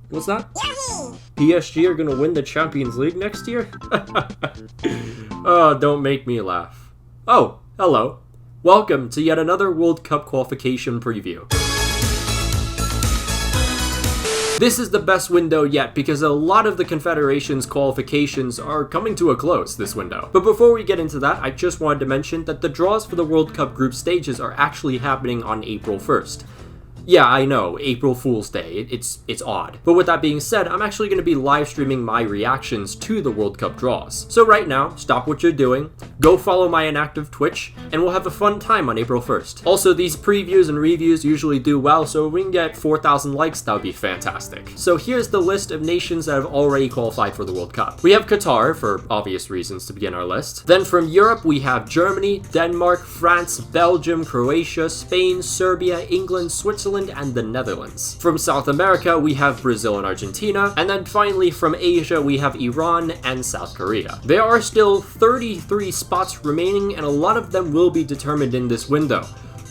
What's that? PSG are gonna win the Champions League next year? Oh, don't make me laugh. Oh, hello. Welcome to yet another World Cup qualification preview. This is the best window yet because a lot of the confederations qualifications are coming to a close this window. But before we get into that, I just wanted to mention that the draws for the World Cup group stages are actually happening on April 1st. Yeah, I know, April Fool's Day, it's odd. But with that being said, I'm actually going to be live streaming my reactions to the World Cup draws. So right now, stop what you're doing, go follow my inactive Twitch, and we'll have a fun time on April 1st. Also, these previews and reviews usually do well, so if we can get 4,000 likes, that would be fantastic. So here's the list of nations that have already qualified for the World Cup. We have Qatar, for obvious reasons, to begin our list. Then from Europe, we have Germany, Denmark, France, Belgium, Croatia, Spain, Serbia, England, Switzerland, and the Netherlands. From South America, we have Brazil and Argentina, and then finally from Asia, we have Iran and South Korea. There are still 33 spots remaining, and a lot of them will be determined in this window.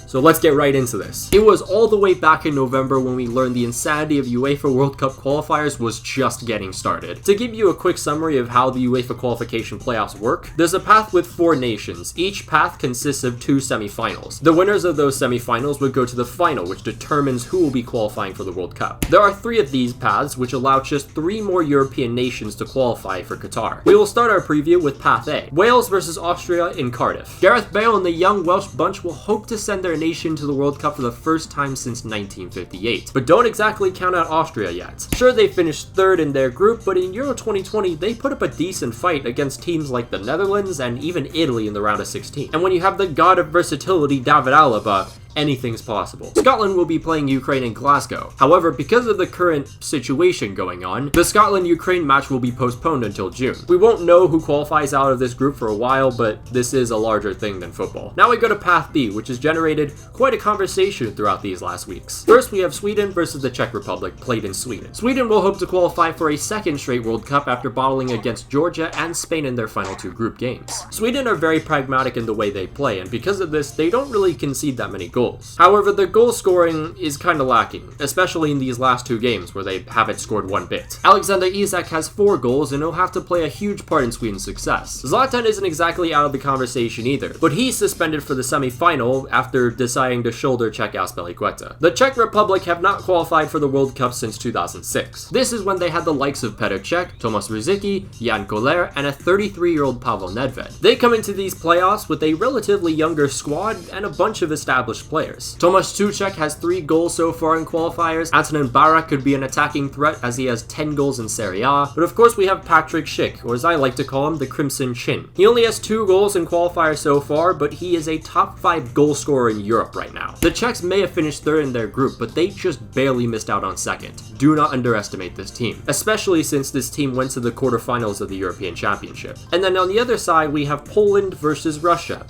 So let's get right into this. It was all the way back in November when we learned the insanity of UEFA World Cup qualifiers was just getting started. To give you a quick summary of how the UEFA qualification playoffs work, there's a path with 4 nations. Each path consists of 2 semifinals. The winners of those semifinals would go to the final, which determines who will be qualifying for the World Cup. There are 3 of these paths, which allow just 3 more European nations to qualify for Qatar. We will start our preview with Path A, Wales versus Austria in Cardiff. Gareth Bale and the young Welsh bunch will hope to send their nation to the World Cup for the first time since 1958. But don't exactly count out Austria yet. Sure, they finished 3rd in their group, but in Euro 2020, they put up a decent fight against teams like the Netherlands and even Italy in the round of 16. And when you have the god of versatility, David Alaba, anything's possible. Scotland will be playing Ukraine in Glasgow. However, because of the current situation going on, the Scotland-Ukraine match will be postponed until June. We won't know who qualifies out of this group for a while, but this is a larger thing than football. Now we go to Path B, which has generated quite a conversation throughout these last weeks. First, we have Sweden versus the Czech Republic, played in Sweden. Sweden will hope to qualify for a 2nd straight World Cup after bottling against Georgia and Spain in their final 2 group games. Sweden are very pragmatic in the way they play, and because of this, they don't really concede that many goals. However, their goal scoring is kind of lacking, especially in these last 2 games where they haven't scored 1 bit. Alexander Isak has 4 goals and he'll have to play a huge part in Sweden's success. Zlatan isn't exactly out of the conversation either, but he's suspended for the semi-final after deciding to shoulder check Azpilicueta. The Czech Republic have not qualified for the World Cup since 2006. This is when they had the likes of Petr Cech, Tomáš Rosický, Jan Koller, and a 33-year-old Pavel Nedved. They come into these playoffs with a relatively younger squad and a bunch of established players. Tomáš Souček has 3 goals so far in qualifiers. Antonin Barak could be an attacking threat as he has 10 goals in Serie A. But of course we have Patrick Schick, or as I like to call him, the Crimson Chin. He only has 2 goals in qualifiers so far, but he is a top 5 goal scorer in Europe right now. The Czechs may have finished 3rd in their group, but they just barely missed out on 2nd. Do not underestimate this team, especially since this team went to the quarterfinals of the European Championship. And then on the other side, we have Poland versus Russia.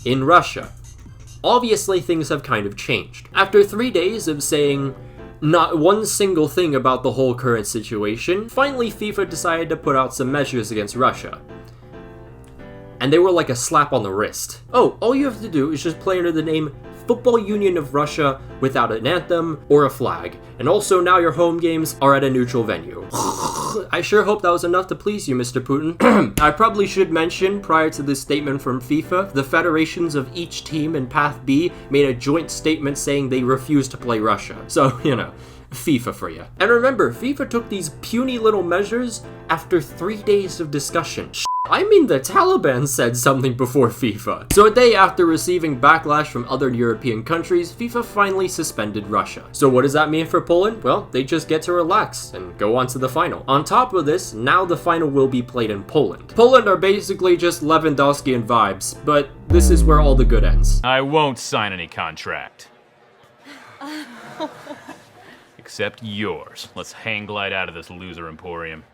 In Russia. Obviously, things have kind of changed. After 3 days of saying not one single thing about the whole current situation, finally FIFA decided to put out some measures against Russia. And they were like a slap on the wrist. Oh, all you have to do is just play under the name Football Union of Russia without an anthem or a flag. And also now your home games are at a neutral venue. I sure hope that was enough to please you, Mr. Putin. I probably should mention, prior to this statement from FIFA, the federations of each team in Path B made a joint statement saying they refuse to play Russia. So, you know, FIFA for you. And remember, FIFA took these puny little measures after 3 days of discussion. I mean, the Taliban said something before FIFA. So a day after receiving backlash from other European countries, FIFA finally suspended Russia. So what does that mean for Poland? Well, they just get to relax and go on to the final. On top of this, now the final will be played in Poland. Poland are basically just Lewandowski and vibes, but this is where all the good ends. I won't sign any contract. Except yours. Let's hang glide out of this loser emporium.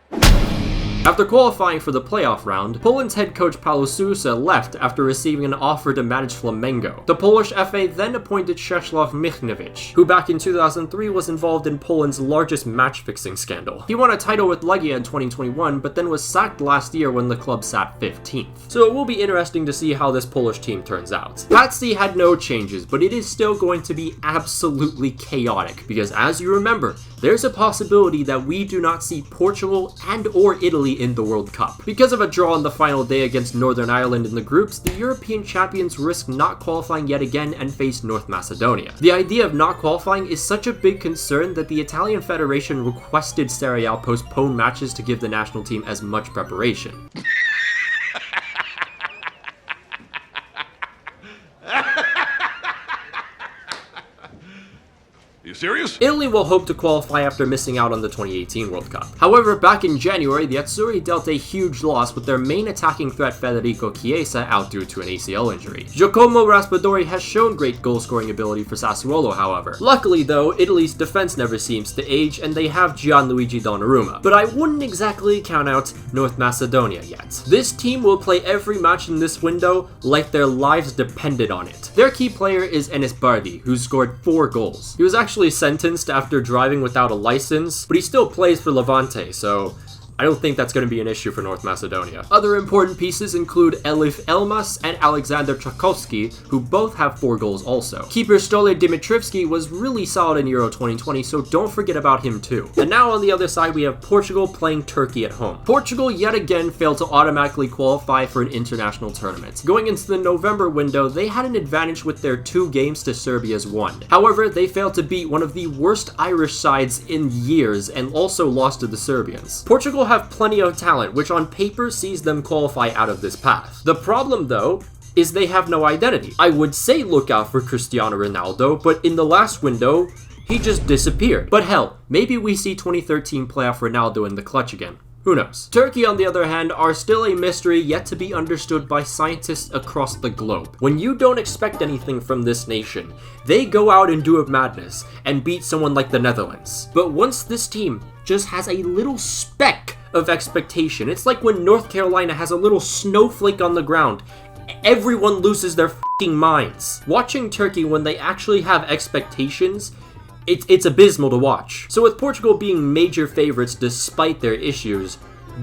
After qualifying for the playoff round, Poland's head coach Paulo Sousa left after receiving an offer to manage Flamengo. The Polish FA then appointed Czesław Michniewicz, who back in 2003 was involved in Poland's largest match-fixing scandal. He won a title with Legia in 2021, but then was sacked last year when the club sat 15th. So it will be interesting to see how this Polish team turns out. Patsy had no changes, but it is still going to be absolutely chaotic, because as you remember, there's a possibility that we do not see Portugal and or Italy in the World Cup. Because of a draw on the final day against Northern Ireland in the groups, the European champions risk not qualifying yet again and face North Macedonia. The idea of not qualifying is such a big concern that the Italian Federation requested Serie A postpone matches to give the national team as much preparation. Serious? Italy will hope to qualify after missing out on the 2018 World Cup. However, back in January, the Azzurri dealt a huge loss with their main attacking threat Federico Chiesa out due to an ACL injury. Giacomo Raspadori has shown great goal-scoring ability for Sassuolo, however. Luckily though, Italy's defense never seems to age and they have Gianluigi Donnarumma, but I wouldn't exactly count out North Macedonia yet. This team will play every match in this window like their lives depended on it. Their key player is Enis Bardi, who scored 4 goals. He was actually sentenced after driving without a license, but he still plays for Levante, so I don't think that's going to be an issue for North Macedonia. Other important pieces include Elif Elmas and Alexander Tchaikovsky, who both have 4 goals also. Keeper Stole Dimitrivski was really solid in Euro 2020, so don't forget about him too. And now on the other side, we have Portugal playing Turkey at home. Portugal yet again failed to automatically qualify for an international tournament. Going into the November window, they had an advantage with their 2 games to Serbia's 1. However, they failed to beat one of the worst Irish sides in years and also lost to the Serbians. Portugal have plenty of talent, which on paper sees them qualify out of this path. The problem though is they have no identity. I would say look out for Cristiano Ronaldo, but in the last window, he just disappeared. But hell, maybe we see 2013 playoff Ronaldo in the clutch again. Who knows? Turkey, on the other hand, are still a mystery yet to be understood by scientists across the globe. When you don't expect anything from this nation, they go out and do a madness and beat someone like the Netherlands. But once this team just has a little speck of expectation, it's like when North Carolina has a little snowflake on the ground, everyone loses their f***ing minds. Watching Turkey when they actually have expectations, it's abysmal to watch. So with Portugal being major favorites despite their issues,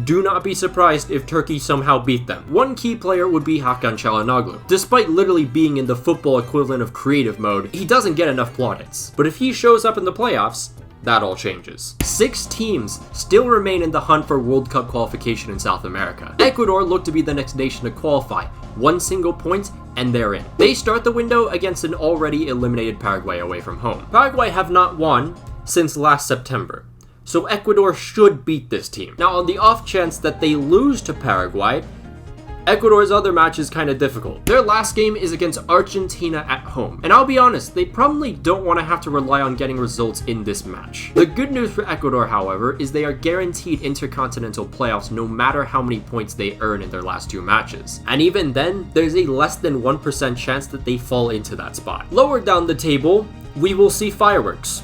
do not be surprised if Turkey somehow beat them. One key player would be Hakan Çalhanoğlu. Despite literally being in the football equivalent of creative mode, he doesn't get enough plaudits. But if he shows up in the playoffs, that all changes. 6 teams still remain in the hunt for World Cup qualification in South America. Ecuador look to be the next nation to qualify. 1 single point and they're in. They start the window against an already eliminated Paraguay away from home. Paraguay have not won since last September, so Ecuador should beat this team. Now on the off chance that they lose to Paraguay, Ecuador's other match is kind of difficult. Their last game is against Argentina at home, and I'll be honest, they probably don't want to have to rely on getting results in this match. The good news for Ecuador, however, is they are guaranteed intercontinental playoffs no matter how many points they earn in their last 2 matches. And even then, there's a less than 1% chance that they fall into that spot. Lower down the table, we will see fireworks.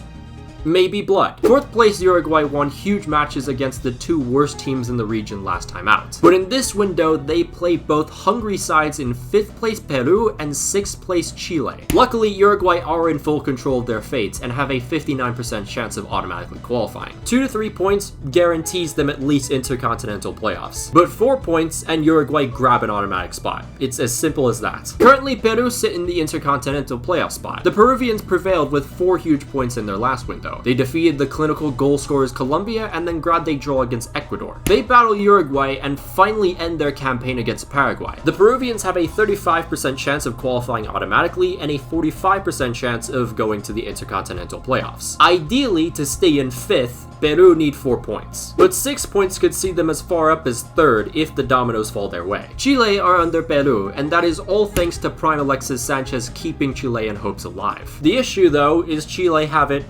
Maybe blood. 4th place Uruguay won huge matches against the 2 worst teams in the region last time out. But in this window, they play both hungry sides in 5th place Peru and 6th place Chile. Luckily, Uruguay are in full control of their fates and have a 59% chance of automatically qualifying. 2 to 3 points guarantees them at least intercontinental playoffs. But 4 points and Uruguay grab an automatic spot. It's as simple as that. Currently, Peru sit in the intercontinental playoff spot. The Peruvians prevailed with 4 huge points in their last window. They defeated the clinical goal scorers Colombia and then grabbed a draw against Ecuador. They battle Uruguay and finally end their campaign against Paraguay. The Peruvians have a 35% chance of qualifying automatically and a 45% chance of going to the intercontinental playoffs. Ideally, to stay in 5th, Peru need 4 points, but 6 points could see them as far up as 3rd if the dominoes fall their way. Chile are under Peru, and that is all thanks to prime Alexis Sanchez keeping Chilean hopes alive. The issue though is Chile have it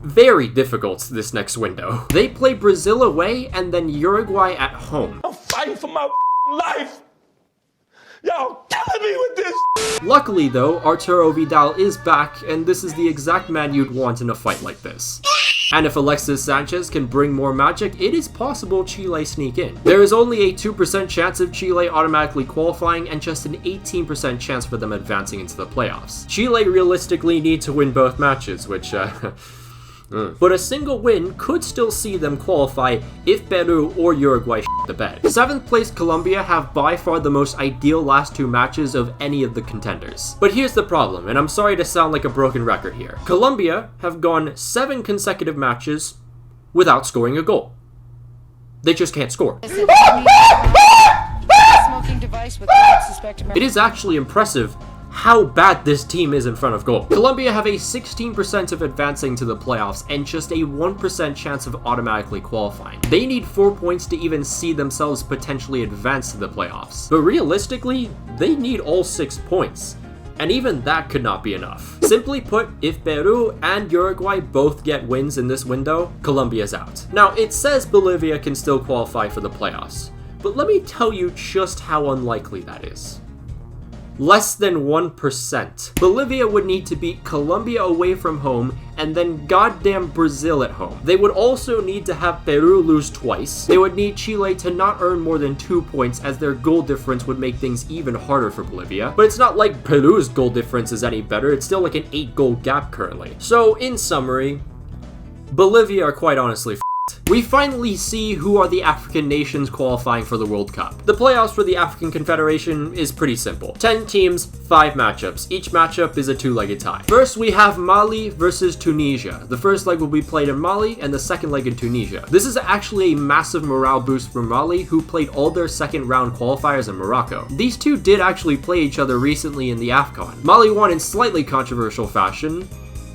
very difficult this next window. They play Brazil away and then Uruguay at home. I'm fighting for my life. Y'all killing me with this. Luckily though, Arturo Vidal is back, and this is the exact man you'd want in a fight like this. And if Alexis Sanchez can bring more magic, it is possible Chile sneak in. There is only a 2% chance of Chile automatically qualifying and just an 18% chance for them advancing into the playoffs. Chile realistically need to win both matches, which but a single win could still see them qualify if Peru or Uruguay shit the bed. 7th place Colombia have by far the most ideal last 2 matches of any of the contenders. But here's the problem, and I'm sorry to sound like a broken record here. Colombia have gone 7 consecutive matches without scoring a goal. They just can't score. It is actually impressive how bad this team is in front of goal. Colombia have a 16% of advancing to the playoffs and just a 1% chance of automatically qualifying. They need 4 points to even see themselves potentially advance to the playoffs. But realistically, they need all 6 points. And even that could not be enough. Simply put, if Peru and Uruguay both get wins in this window, Colombia's out. Now, it says Bolivia can still qualify for the playoffs, but let me tell you just how unlikely that is. Less than 1%. Bolivia would need to beat Colombia away from home and then goddamn Brazil at home. They would also need to have Peru lose twice. They would need Chile to not earn more than 2 points, as their goal difference would make things even harder for Bolivia. But it's not like Peru's goal difference is any better, it's still like an 8-goal gap currently. So in summary, Bolivia are quite honestly We finally see who are the African nations qualifying for the World Cup. The playoffs for the African Confederation is pretty simple. 10 teams, 5 matchups. Each matchup is a 2-legged tie. First, we have Mali versus Tunisia. The first leg will be played in Mali and the second leg in Tunisia. This is actually a massive morale boost for Mali, who played all their second round qualifiers in Morocco. These two did actually play each other recently in the AFCON. Mali won in slightly controversial fashion,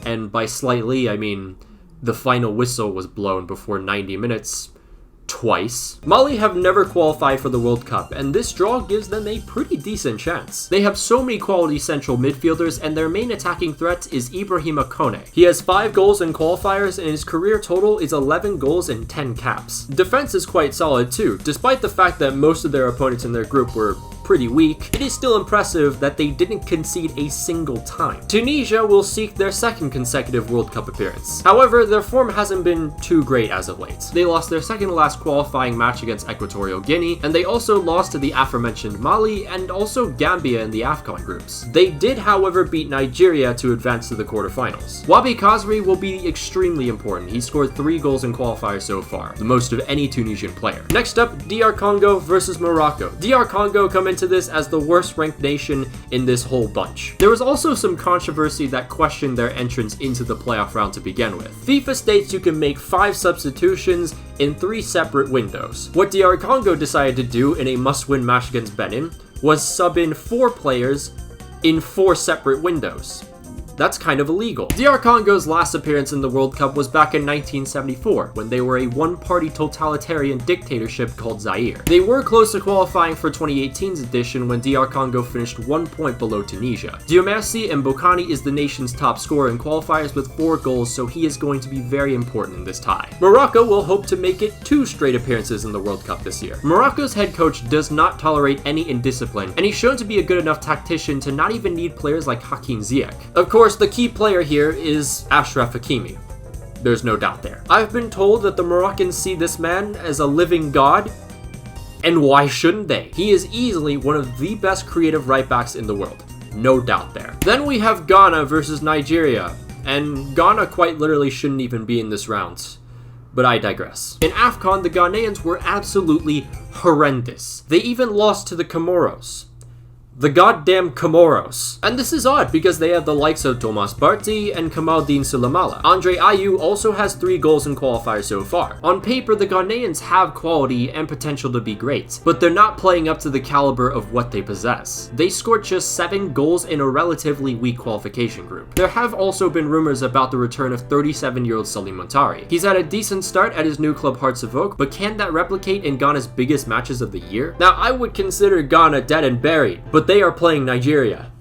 and by slightly, I mean the final whistle was blown before 90 minutes. Twice. Mali have never qualified for the World Cup, and this draw gives them a pretty decent chance. They have so many quality central midfielders, and their main attacking threat is Ibrahima Kone. He has 5 goals in qualifiers, and his career total is 11 goals and 10 caps. Defense is quite solid too. Despite the fact that most of their opponents in their group were pretty weak, it is still impressive that they didn't concede a single time. Tunisia will seek their second consecutive World Cup appearance. However, their form hasn't been too great as of late. They lost their second to last qualifying match against Equatorial Guinea, and they also lost to the aforementioned Mali and also Gambia in the AFCON groups. They did, however, beat Nigeria to advance to the quarterfinals. Wabi Khazri will be extremely important. He scored 3 goals in qualifiers so far, the most of any Tunisian player. Next up, DR Congo versus Morocco. DR Congo come into this as the worst ranked nation in this whole bunch. There was also some controversy that questioned their entrance into the playoff round to begin with. FIFA states you can make 5 substitutions in 3 separate windows. What DR Congo decided to do in a must-win match against Benin was sub in 4 players in 4 separate windows. That's kind of illegal. DR Congo's last appearance in the World Cup was back in 1974, when they were a one-party totalitarian dictatorship called Zaire. They were close to qualifying for 2018's edition when DR Congo finished 1 point below Tunisia. Diomersi Mbokani is the nation's top scorer in qualifiers with 4 goals, so he is going to be very important in this tie. Morocco will hope to make it 2 straight appearances in the World Cup this year. Morocco's head coach does not tolerate any indiscipline, and he's shown to be a good enough tactician to not even need players like Hakim Ziyech. Of course, the key player here is Achraf Hakimi. There's no doubt there. I've been told that the Moroccans see this man as a living god, and why shouldn't they? He is easily one of the best creative right-backs in the world. No doubt there. Then we have Ghana versus Nigeria, and Ghana quite literally shouldn't even be in this round. But I digress. In AFCON, the Ghanaians were absolutely horrendous. They even lost to the Comoros. The goddamn Comoros. And this is odd because they have the likes of Thomas Partey and Kamaldeen Sulemala. Andre Ayew also has 3 goals in qualifiers so far. On paper, the Ghanaians have quality and potential to be great, but they're not playing up to the caliber of what they possess. They scored just 7 goals in a relatively weak qualification group. There have also been rumors about the return of 37-year-old Salim Montari. He's had a decent start at his new club Hearts of Oak, but can that replicate in Ghana's biggest matches of the year? Now, I would consider Ghana dead and buried, but they are playing Nigeria,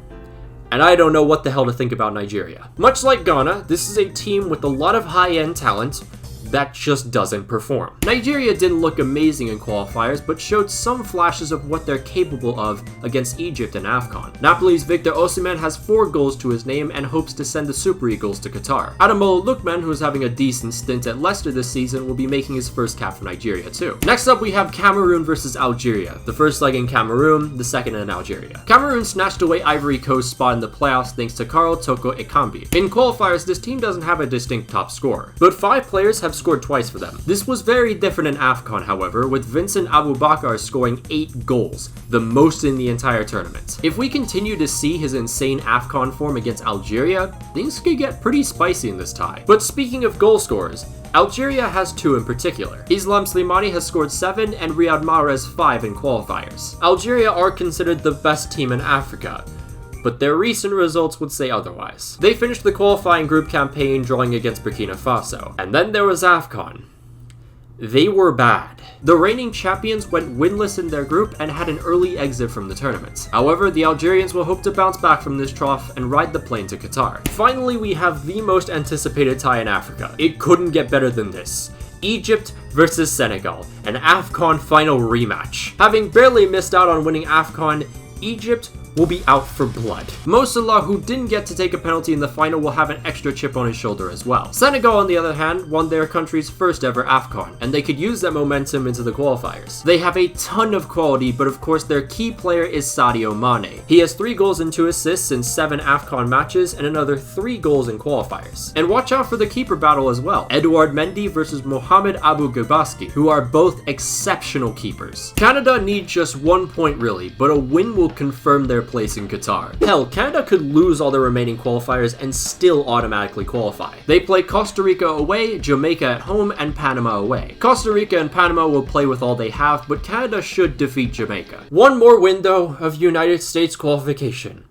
and I don't know what the hell to think about Nigeria. Much like Ghana, this is a team with a lot of high-end talent, that just doesn't perform. Nigeria didn't look amazing in qualifiers, but showed some flashes of what they're capable of against Egypt and AFCON. Napoli's Victor Osimhen has 4 goals to his name and hopes to send the Super Eagles to Qatar. Ademola Lookman, who is having a decent stint at Leicester this season, will be making his first cap for Nigeria too. Next up we have Cameroon versus Algeria. The first leg in Cameroon, the second in Algeria. Cameroon snatched away Ivory Coast's spot in the playoffs thanks to Karl Toko Ekambi. In qualifiers, this team doesn't have a distinct top scorer, but 5 players have scored twice for them. This was very different in AFCON, however, with Vincent Aboubakar scoring 8 goals, the most in the entire tournament. If we continue to see his insane AFCON form against Algeria, things could get pretty spicy in this tie. But speaking of goal scorers, Algeria has 2 in particular. Islam Slimani has scored 7 and Riyad Mahrez 5 in qualifiers. Algeria are considered the best team in Africa, but their recent results would say otherwise. They finished the qualifying group campaign drawing against Burkina Faso. And then there was AFCON. They were bad. The reigning champions went winless in their group and had an early exit from the tournament. However, the Algerians will hope to bounce back from this trough and ride the plane to Qatar. Finally, we have the most anticipated tie in Africa. It couldn't get better than this. Egypt versus Senegal, an AFCON final rematch. Having barely missed out on winning AFCON, Egypt will be out for blood. Mo Salah, who didn't get to take a penalty in the final, will have an extra chip on his shoulder as well. Senegal, on the other hand, won their country's first ever AFCON, and they could use that momentum into the qualifiers. They have a ton of quality, but of course their key player is Sadio Mane. He has 3 goals and 2 assists in 7 AFCON matches and another 3 goals in qualifiers. And watch out for the keeper battle as well. Edouard Mendy versus Mohamed Abou Gabaski, who are both exceptional keepers. Canada need just 1 point really, but a win will confirm their place in Qatar. Hell, Canada could lose all their remaining qualifiers and still automatically qualify. They play Costa Rica away, Jamaica at home, and Panama away. Costa Rica and Panama will play with all they have, but Canada should defeat Jamaica. One more window of United States qualification.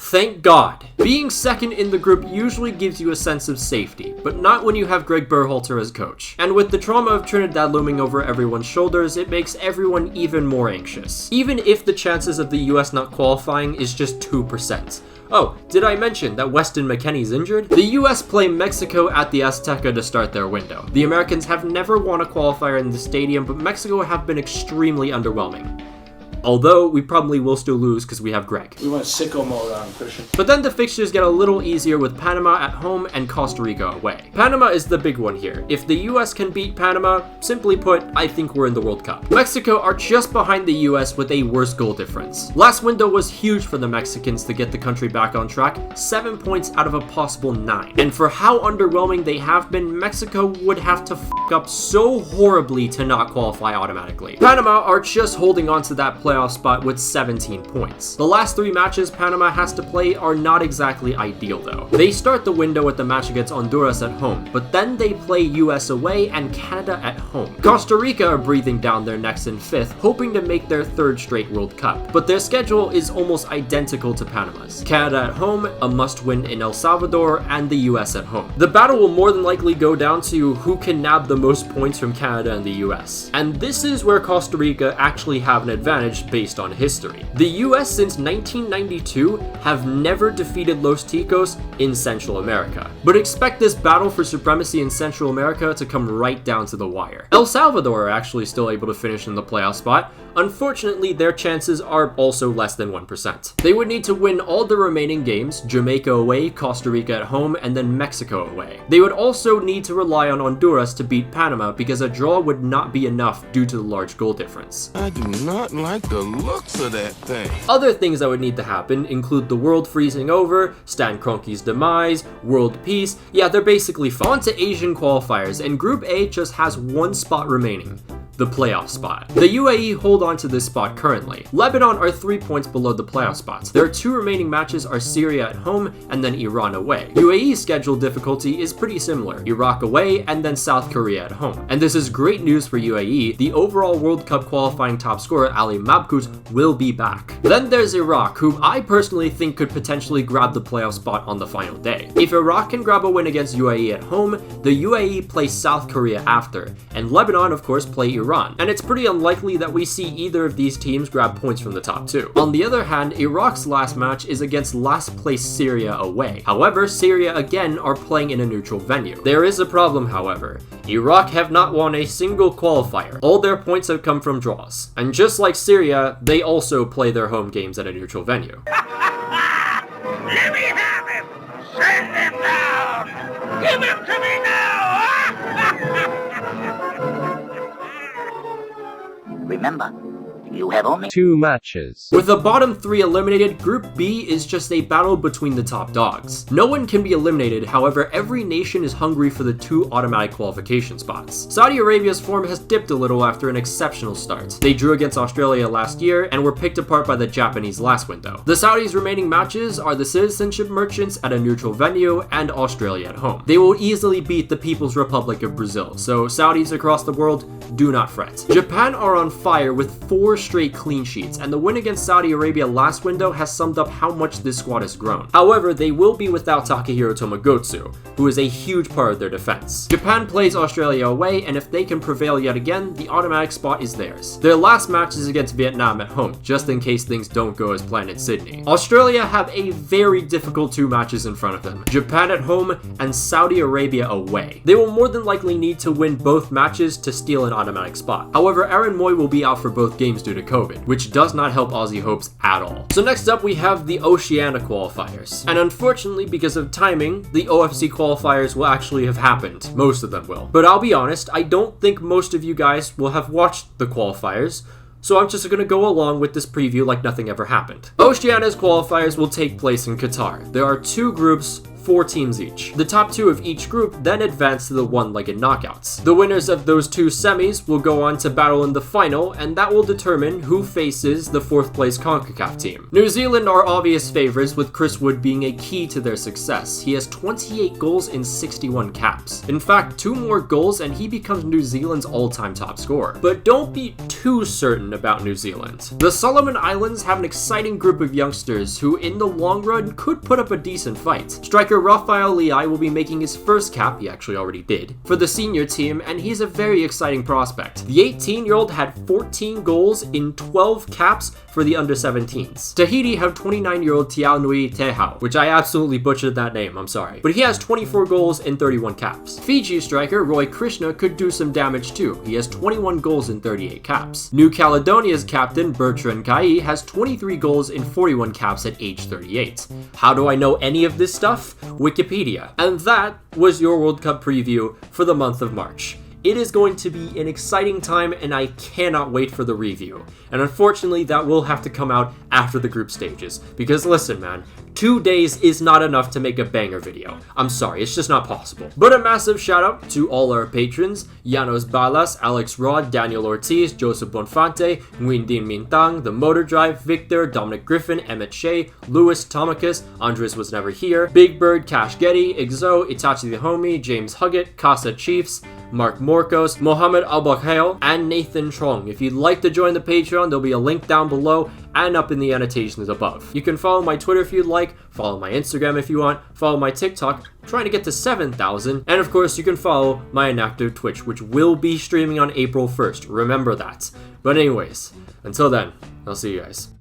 Thank God. Being second in the group usually gives you a sense of safety, but not when you have Greg Berhalter as coach. And with the trauma of Trinidad looming over everyone's shoulders, it makes everyone even more anxious. Even if the chances of the US not qualifying is just 2%. Oh, did I mention that Weston McKennie's injured? The US play Mexico at the Azteca to start their window. The Americans have never won a qualifier in the stadium, but Mexico have been extremely underwhelming. Although, we probably will still lose because we have Greg. We went sicko mode on Christian. But then the fixtures get a little easier with Panama at home and Costa Rica away. Panama is the big one here. If the US can beat Panama, simply put, I think we're in the World Cup. Mexico are just behind the US with a worse goal difference. Last window was huge for the Mexicans to get the country back on track, 7 points out of a possible 9. And for how underwhelming they have been, Mexico would have to f*** up so horribly to not qualify automatically. Panama are just holding on to that playoff spot with 17 points. The last 3 matches Panama has to play are not exactly ideal though. They start the window with the match against Honduras at home, but then they play US away and Canada at home. Costa Rica are breathing down their necks in 5th, hoping to make their 3rd straight World Cup, but their schedule is almost identical to Panama's. Canada at home, a must-win in El Salvador, and the US at home. The battle will more than likely go down to who can nab the most points from Canada and the US. And this is where Costa Rica actually have an advantage based on history. The US since 1992 have never defeated Los Ticos in Central America. But expect this battle for supremacy in Central America to come right down to the wire. El Salvador are actually still able to finish in the playoff spot. Unfortunately, their chances are also less than 1%. They would need to win all the remaining games, Jamaica away, Costa Rica at home, and then Mexico away. They would also need to rely on Honduras to beat Panama because a draw would not be enough due to the large goal difference. I do not like the looks of that thing. Other things that would need to happen include the world freezing over, Stan Kroenke's demise, world peace. Yeah, they're basically fun. On to Asian qualifiers, and Group A just has 1 spot remaining. The playoff spot. The UAE hold on to this spot currently. Lebanon are 3 points below the playoff spots. Their 2 remaining matches are Syria at home and then Iran away. UAE's schedule difficulty is pretty similar. Iraq away and then South Korea at home. And this is great news for UAE. The overall World Cup qualifying top scorer Ali Mabkout will be back. Then there's Iraq, who I personally think could potentially grab the playoff spot on the final day. If Iraq can grab a win against UAE at home, the UAE play South Korea after, and Lebanon of course play Iran Iran, and it's pretty unlikely that we see either of these teams grab points from the top two. On the other hand, Iraq's last match is against last place Syria away. However, Syria again are playing in a neutral venue. There is a problem, however. Iraq have not won a single qualifier. All their points have come from draws. And just like Syria, they also play their home games at a neutral venue. Let me have him! Send him down! Give him to me now! Remember, you have only 2 matches. With the bottom 3 eliminated, Group B is just a battle between the top dogs. No one can be eliminated, however, every nation is hungry for the 2 automatic qualification spots. Saudi Arabia's form has dipped a little after an exceptional start. They drew against Australia last year and were picked apart by the Japanese last window. The Saudis' remaining matches are the Citizenship Merchants at a neutral venue and Australia at home. They will easily beat the People's Republic of Brazil, so Saudis across the world, do not fret. Japan are on fire with 4 straight clean sheets, and the win against Saudi Arabia last window has summed up how much this squad has grown. However, they will be without Takehiro Tomogotsu, who is a huge part of their defense. Japan plays Australia away, and if they can prevail yet again, the automatic spot is theirs. Their last match is against Vietnam at home, just in case things don't go as planned in Sydney. Australia have a very difficult 2 matches in front of them, Japan at home and Saudi Arabia away. They will more than likely need to win both matches to steal an automatic spot. However, Aaron Moy will be out for both games due to COVID, which does not help Aussie hopes at all. So next up we have the Oceania qualifiers. And unfortunately, because of timing, the OFC qualifiers will actually have happened. Most of them will. But I'll be honest, I don't think most of you guys will have watched the qualifiers, so I'm just gonna go along with this preview like nothing ever happened. Oceania's qualifiers will take place in Qatar. There are 2 groups, 4 teams each. The top 2 of each group then advance to the one-legged knockouts. The winners of those 2 semis will go on to battle in the final, and that will determine who faces the 4th place CONCACAF team. New Zealand are obvious favorites, with Chris Wood being a key to their success. He has 28 goals in 61 caps. In fact, 2 more goals and he becomes New Zealand's all-time top scorer. But don't be too certain about New Zealand. The Solomon Islands have an exciting group of youngsters who in the long run could put up a decent fight. Striker Rafael Leai will be making his first cap, he actually already did, for the senior team, and he's a very exciting prospect. The 18-year-old had 14 goals in 12 caps for the under-17s. Tahiti have 29-year-old Tiao Nui Tehao, which I absolutely butchered that name, I'm sorry, but he has 24 goals in 31 caps. Fiji striker Roy Krishna could do some damage too. He has 21 goals in 38 caps. New Caledonia's captain Bertrand Kai has 23 goals in 41 caps at age 38. How do I know any of this stuff? Wikipedia. And that was your World Cup preview for the month of March. It is going to be an exciting time and I cannot wait for the review. And unfortunately, that will have to come out after the group stages. Because listen, man, 2 days is not enough to make a banger video. I'm sorry, it's just not possible. But a massive shout out to all our patrons: Janos Balas, Alex Rod, Daniel Ortiz, Joseph Bonfante, Nguyen Mintang, The Motor Drive, Victor, Dominic Griffin, Emmett Shea, Louis Tomacus, Andres Was Never Here, Big Bird, Cash Getty, Ixo, Itachi the Homie, James Huggett, Casa Chiefs, Mark Morcos, Mohammed Al-Bakhail, and Nathan Trong. If you'd like to join the Patreon, there'll be a link down below and up in the annotations above. You can follow my Twitter if you'd like, follow my Instagram if you want, follow my TikTok, trying to get to 7,000, and of course you can follow my inactive Twitch, which will be streaming on April 1st, remember that. But anyways, until then, I'll see you guys.